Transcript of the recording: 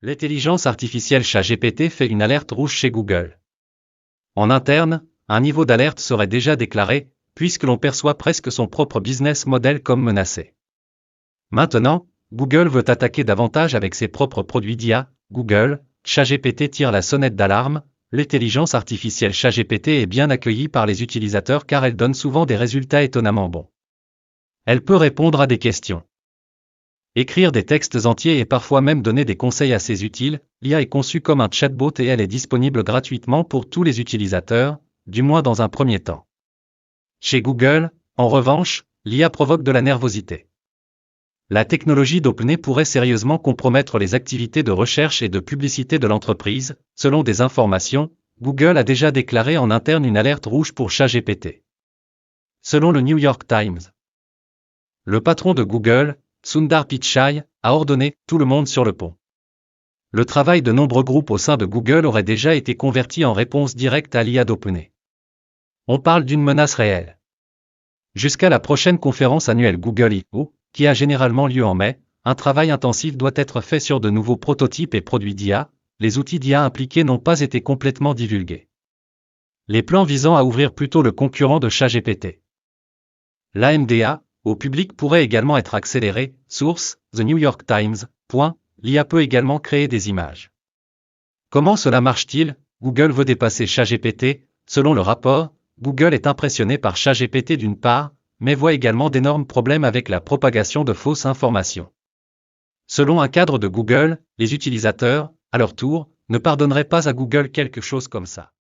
L'intelligence artificielle ChatGPT fait une alerte rouge chez Google. En interne, un niveau d'alerte serait déjà déclaré, puisque l'on perçoit presque son propre business model comme menacé. Maintenant, Google veut attaquer davantage avec ses propres produits d'IA. Google, ChatGPT tire la sonnette d'alarme. L'intelligence artificielle ChatGPT est bien accueillie par les utilisateurs car elle donne souvent des résultats étonnamment bons. Elle peut répondre à des questions, écrire des textes entiers et parfois même donner des conseils assez utiles. L'IA est conçue comme un chatbot et elle est disponible gratuitement pour tous les utilisateurs, du moins dans un premier temps. Chez Google, en revanche, l'IA provoque de la nervosité. La technologie d'OpenAI pourrait sérieusement compromettre les activités de recherche et de publicité de l'entreprise. Selon des informations, Google a déjà déclaré en interne une alerte rouge pour ChatGPT. Selon le New York Times, le patron de Google, Sundar Pichai, a ordonné « tout le monde sur le pont ». Le travail de nombreux groupes au sein de Google aurait déjà été converti en réponse directe à l'IA d'OpenAI. On parle d'une menace réelle. Jusqu'à la prochaine conférence annuelle Google I.O., qui a généralement lieu en mai, un travail intensif doit être fait sur de nouveaux prototypes et produits d'IA. Les outils d'IA impliqués n'ont pas été complètement divulgués. Les plans visant à ouvrir plutôt le concurrent de ChatGPT. L'AMDA, au public pourrait également être accéléré. Source, The New York Times. L'IA peut également créer des images. Comment cela marche-t-il? Google veut dépasser ChatGPT. Selon le rapport, Google est impressionné par ChatGPT d'une part, mais voit également d'énormes problèmes avec la propagation de fausses informations. Selon un cadre de Google, les utilisateurs, à leur tour, ne pardonneraient pas à Google quelque chose comme ça.